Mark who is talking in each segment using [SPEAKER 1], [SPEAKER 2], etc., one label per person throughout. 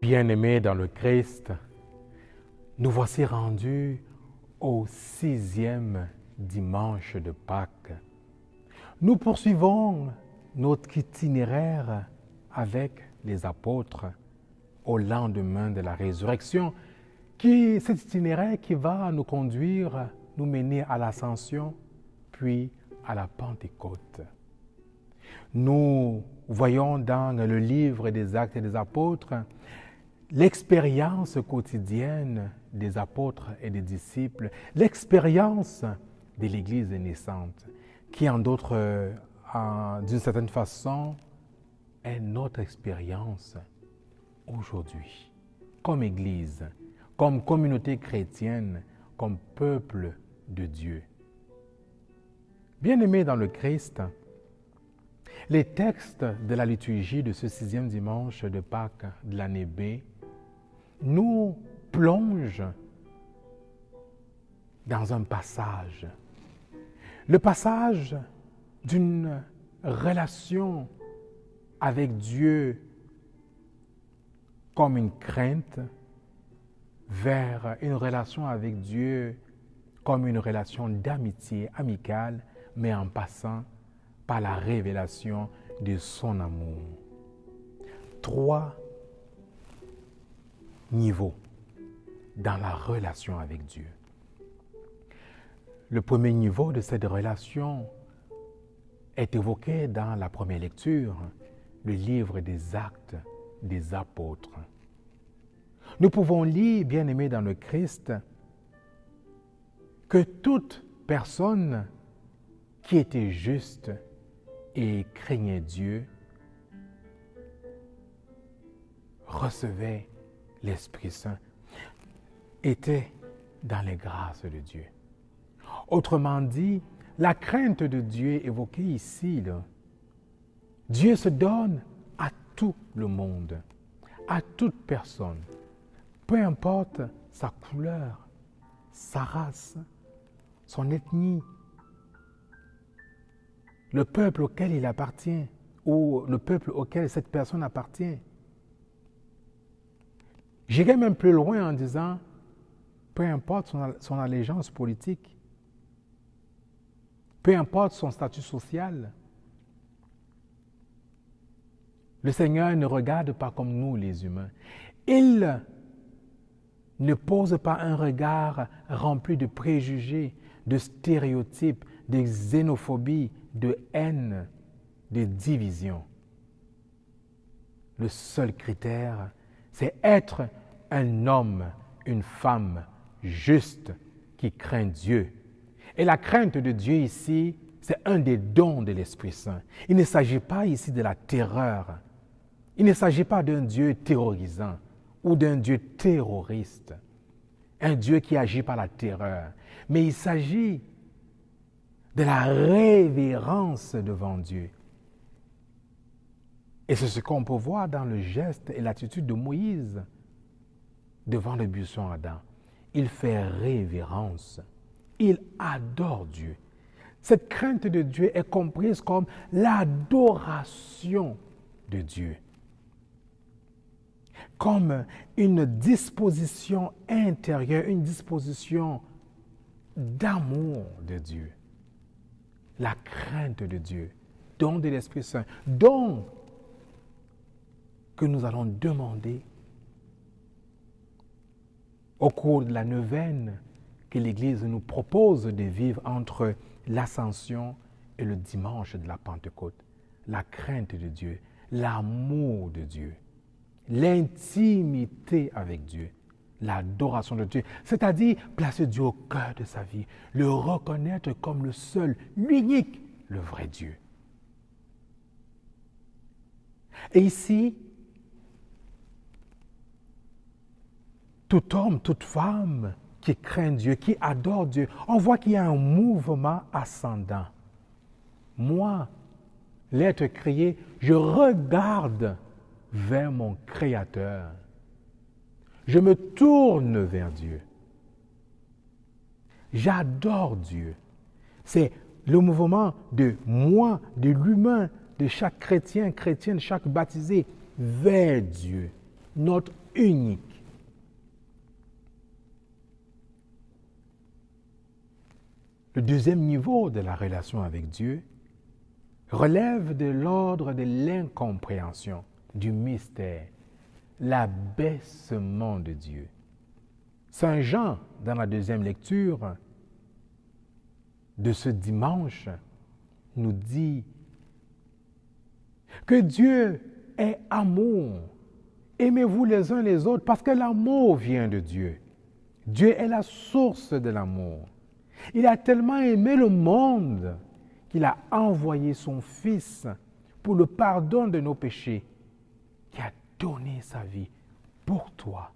[SPEAKER 1] Bien-aimés dans le Christ, nous voici rendus au 6e dimanche de Pâques. Nous poursuivons notre itinéraire avec les apôtres au lendemain de la résurrection, cet itinéraire qui va nous conduire, nous mener à l'ascension, puis à la Pentecôte. Nous voyons dans le livre des Actes des Apôtres l'expérience quotidienne des apôtres et des disciples, l'expérience de l'Église naissante, qui d'une certaine façon, est notre expérience aujourd'hui, comme Église, comme communauté chrétienne, comme peuple de Dieu. Bien-aimés dans le Christ, les textes de la liturgie de ce 6e dimanche de Pâques de l'année B nous plongent dans un passage. Le passage d'une relation avec Dieu comme une crainte vers une relation avec Dieu comme une relation d'amitié amicale, mais en passant par la révélation de son amour. 3 niveaux dans la relation avec Dieu. Le premier niveau de cette relation est évoqué dans la première lecture, le livre des Actes des Apôtres. Nous pouvons lire, bien-aimés dans le Christ, que toute personne qui était juste et craignait Dieu recevait l'Esprit Saint, était dans les grâces de Dieu. Autrement dit, la crainte de Dieu évoquée ici, Dieu se donne à tout le monde, à toute personne, peu importe sa couleur, sa race, son ethnie, le peuple auquel il appartient ou le peuple auquel cette personne appartient. J'irai même plus loin en disant, peu importe son allégeance politique, peu importe son statut social, le Seigneur ne regarde pas comme nous les humains. Il ne pose pas un regard rempli de préjugés, de stéréotypes, de xénophobie, de haine, de division. Le seul critère, c'est être un homme, une femme juste qui craint Dieu. Et la crainte de Dieu ici, c'est un des dons de l'Esprit Saint. Il ne s'agit pas ici de la terreur. Il ne s'agit pas d'un Dieu terrorisant ou d'un Dieu terroriste, un Dieu qui agit par la terreur. Mais il s'agit de la révérence devant Dieu. Et c'est ce qu'on peut voir dans le geste et l'attitude de Moïse devant le buisson ardent. Il fait révérence. Il adore Dieu. Cette crainte de Dieu est comprise comme l'adoration de Dieu, comme une disposition intérieure, une disposition d'amour de Dieu. La crainte de Dieu, don de l'Esprit Saint, don que nous allons demander au cours de la neuvaine que l'Église nous propose de vivre entre l'Ascension et le dimanche de la Pentecôte. La crainte de Dieu, l'amour de Dieu, l'intimité avec Dieu, l'adoration de Dieu, c'est-à-dire placer Dieu au cœur de sa vie, le reconnaître comme le seul, l'unique, le vrai Dieu. Et ici, tout homme, toute femme qui craint Dieu, qui adore Dieu, on voit qu'il y a un mouvement ascendant. Moi, l'être créé, je regarde vers mon Créateur. Je me tourne vers Dieu. J'adore Dieu. C'est le mouvement de moi, de l'humain, de chaque chrétien, chrétienne, chaque baptisé vers Dieu. notre unique. Le deuxième niveau de la relation avec Dieu relève de l'ordre de l'incompréhension, du mystère, l'abaissement de Dieu. Saint Jean, dans la deuxième lecture de ce dimanche, nous dit que Dieu est amour. Aimez-vous les uns les autres parce que l'amour vient de Dieu. Dieu est la source de l'amour. Il a tellement aimé le monde qu'il a envoyé son Fils pour le pardon de nos péchés, qui a donné sa vie pour toi,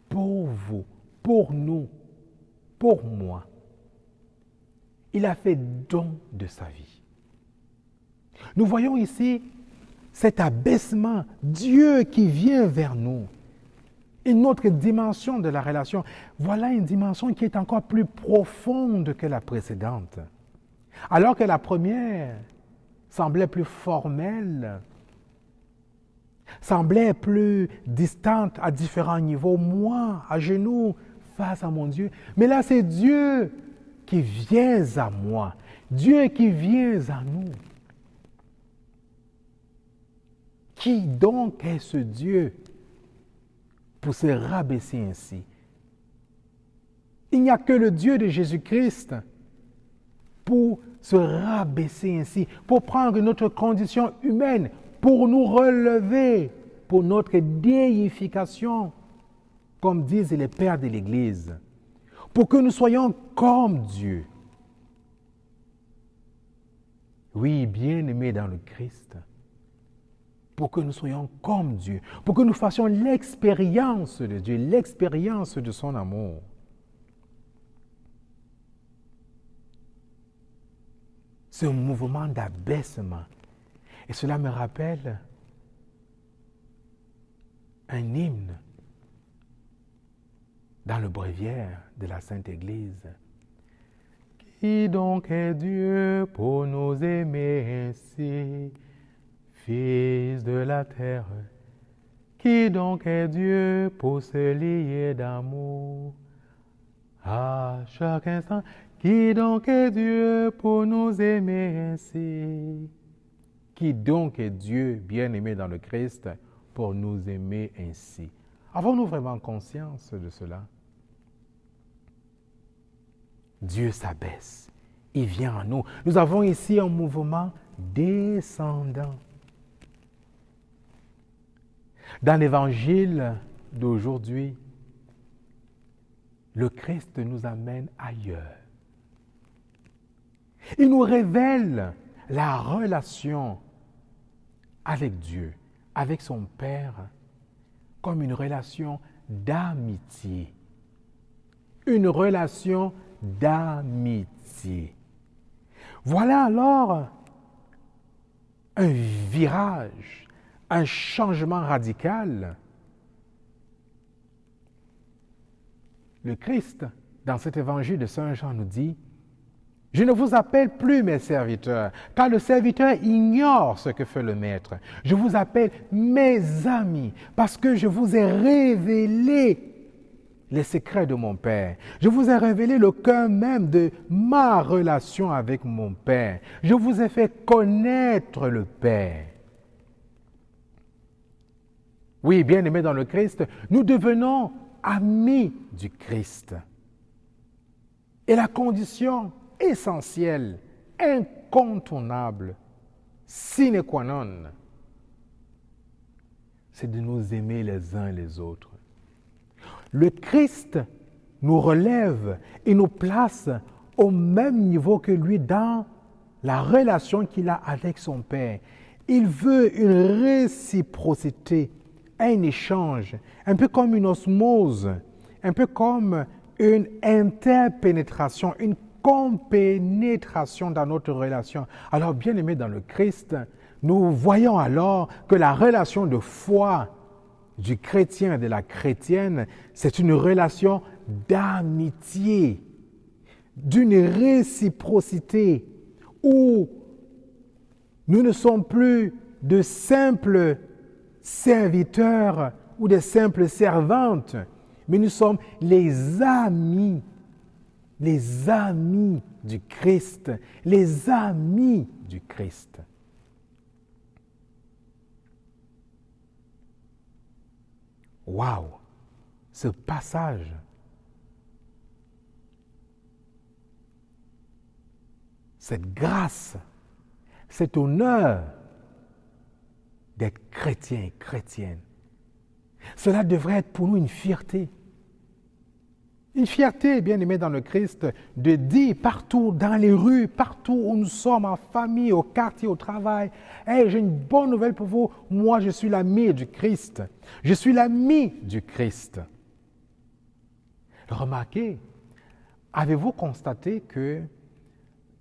[SPEAKER 1] pour vous, pour nous, pour moi. Il a fait don de sa vie. Nous voyons ici cet abaissement, Dieu qui vient vers nous. Une autre dimension de la relation. Voilà une dimension qui est encore plus profonde que la précédente. Alors que la première semblait plus formelle, semblait plus distante à différents niveaux, moi, à genoux, face à mon Dieu. Mais là, c'est Dieu qui vient à moi, Dieu qui vient à nous. Qui donc est ce Dieu pour se rabaisser ainsi? Il n'y a que le Dieu de Jésus-Christ pour se rabaisser ainsi, pour prendre notre condition humaine, pour nous relever, pour notre déification, comme disent les pères de l'Église, pour que nous soyons comme Dieu. Oui, bien-aimés dans le Christ, pour que nous soyons comme Dieu, pour que nous fassions l'expérience de Dieu, l'expérience de son amour. Ce mouvement d'abaissement. Et cela me rappelle un hymne dans le bréviaire de la Sainte Église. Qui donc est Dieu pour nous aimer ainsi, Fils de la terre? Qui donc est Dieu pour se lier d'amour à chaque instant? Qui donc est Dieu pour nous aimer ainsi? Qui donc est Dieu, bien-aimé dans le Christ, pour nous aimer ainsi? Avons-nous vraiment conscience de cela? Dieu s'abaisse, il vient en nous. Nous avons ici un mouvement descendant. Dans l'évangile d'aujourd'hui, le Christ nous amène ailleurs. Il nous révèle la relation avec Dieu, avec son Père, comme une relation d'amitié. Une relation d'amitié. Voilà alors un virage, un changement radical. Le Christ, dans cet évangile de Saint Jean, nous dit: je ne vous appelle plus mes serviteurs, car le serviteur ignore ce que fait le maître. Je vous appelle mes amis, parce que je vous ai révélé les secrets de mon Père. Je vous ai révélé le cœur même de ma relation avec mon Père. Je vous ai fait connaître le Père. Oui, bien-aimés dans le Christ, nous devenons amis du Christ. Et la condition essentielle, incontournable, sine qua non, c'est de nous aimer les uns les autres. Le Christ nous relève et nous place au même niveau que lui dans la relation qu'il a avec son Père. Il veut une réciprocité, un échange, un peu comme une osmose, un peu comme une interpénétration, une compénétration dans notre relation. Alors, bien-aimés dans le Christ, nous voyons alors que la relation de foi du chrétien et de la chrétienne, c'est une relation d'amitié, d'une réciprocité, où nous ne sommes plus de simples serviteurs ou des simples servantes, mais nous sommes les amis du Christ, les amis du Christ. Waouh! Ce passage, cette grâce, cet honneur d'être chrétien et chrétienne, cela devrait être pour nous une fierté. Une fierté, bien aimé dans le Christ, de dire partout, dans les rues, partout où nous sommes, en famille, au quartier, au travail, « Hey, j'ai une bonne nouvelle pour vous, moi je suis l'ami du Christ. Je suis l'ami du Christ. » Remarquez, avez-vous constaté que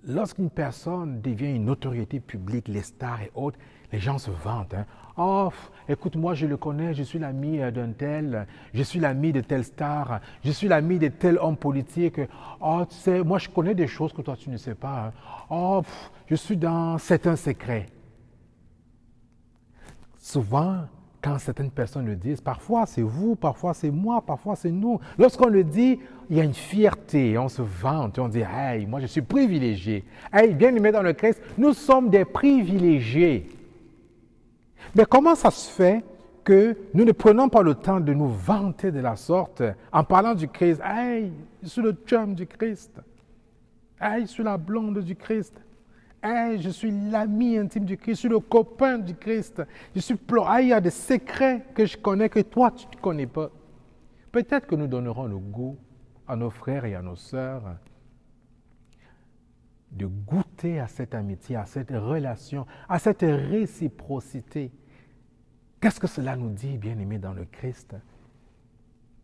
[SPEAKER 1] lorsqu'une personne devient une autorité publique, les stars et autres, les gens se vantent. Hein? Oh, écoute, moi je le connais, je suis l'ami d'un tel, je suis l'ami de telle star, je suis l'ami de tel homme politique. Oh, tu sais, moi je connais des choses que toi tu ne sais pas. Hein? Oh, je suis dans certains secrets. Souvent, quand certaines personnes le disent, parfois c'est vous, parfois c'est moi, parfois c'est nous. Lorsqu'on le dit, il y a une fierté, on se vante, on dit, hey, moi je suis privilégié. Hey, bien aimé dans le Christ, nous sommes des privilégiés. Mais comment ça se fait que nous ne prenons pas le temps de nous vanter de la sorte en parlant du Christ? Hey, je suis le chum du Christ. Hey, je suis la blonde du Christ. Hey, je suis l'ami intime du Christ, je suis le copain du Christ. Je suis il y a des secrets que je connais que toi, tu ne connais pas. Peut-être que nous donnerons le goût à nos frères et à nos sœurs de goûter à cette amitié, à cette relation, à cette réciprocité. Qu'est-ce que cela nous dit, bien-aimés dans le Christ?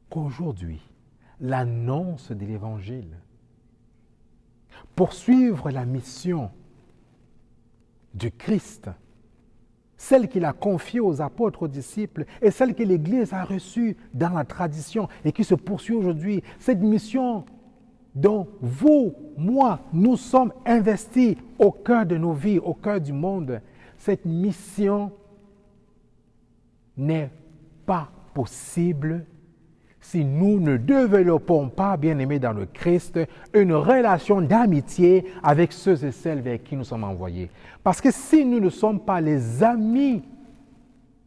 [SPEAKER 1] Qu'aujourd'hui, l'annonce de l'Évangile, poursuivre la mission du Christ, celle qu'il a confiée aux apôtres, aux disciples, et celle que l'Église a reçue dans la tradition et qui se poursuit aujourd'hui, cette mission dont vous, moi, nous sommes investis au cœur de nos vies, au cœur du monde, cette mission n'est pas possible si nous ne développons pas, bien-aimés dans le Christ, une relation d'amitié avec ceux et celles vers qui nous sommes envoyés. Parce que si nous ne sommes pas les amis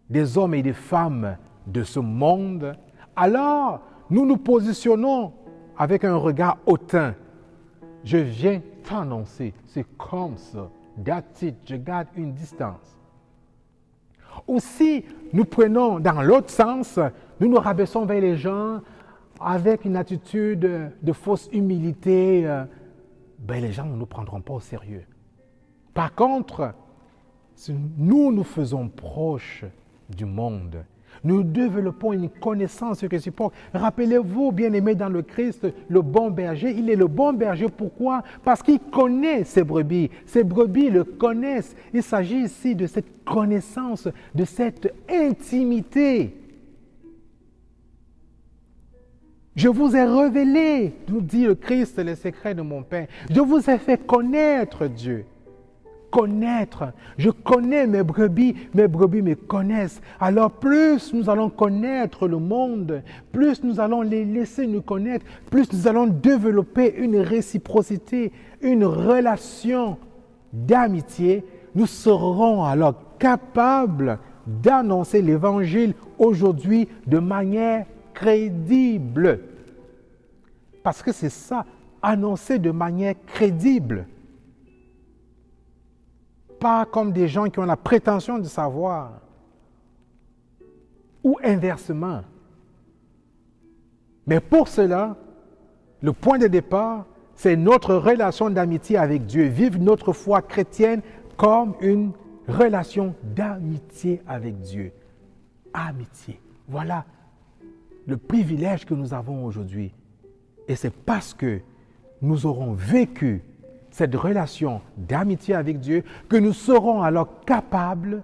[SPEAKER 1] des hommes et des femmes de ce monde, alors nous nous positionnons avec un regard hautain. Je viens t'annoncer, c'est comme ça, that's it, je garde une distance. Ou si nous prenons dans l'autre sens, nous nous rabaissons vers les gens avec une attitude de fausse humilité, les gens ne nous prendront pas au sérieux. Par contre, si nous faisons proche du monde, nous développons une connaissance réciproque. Rappelez-vous, bien-aimés dans le Christ, le bon berger, il est le bon berger. Pourquoi? Parce qu'il connaît ses brebis. Ses brebis le connaissent. Il s'agit ici de cette connaissance, de cette intimité. Je vous ai révélé, nous dit le Christ, les secrets de mon Père. Je vous ai fait connaître Dieu. Connaître. Je connais mes brebis me connaissent. Alors plus nous allons connaître le monde, plus nous allons les laisser nous connaître, plus nous allons développer une réciprocité, une relation d'amitié, nous serons alors capables d'annoncer l'Évangile aujourd'hui de manière crédible. Parce que c'est ça, annoncer de manière crédible. Pas comme des gens qui ont la prétention de savoir. Ou inversement. Mais pour cela, le point de départ, c'est notre relation d'amitié avec Dieu. Vivre notre foi chrétienne comme une relation d'amitié avec Dieu. Amitié. Voilà le privilège que nous avons aujourd'hui. Et c'est parce que nous aurons vécu cette relation d'amitié avec Dieu, que nous serons alors capables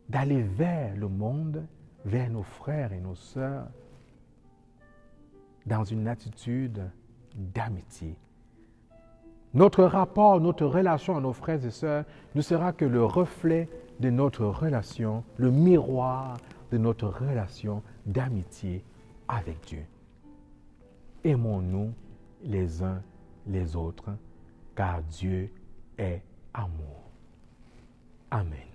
[SPEAKER 1] d'aller vers le monde, vers nos frères et nos sœurs, dans une attitude d'amitié. Notre rapport, notre relation à nos frères et sœurs ne sera que le reflet de notre relation, le miroir de notre relation d'amitié avec Dieu. Aimons-nous les uns les autres, car Dieu est amour. Amen.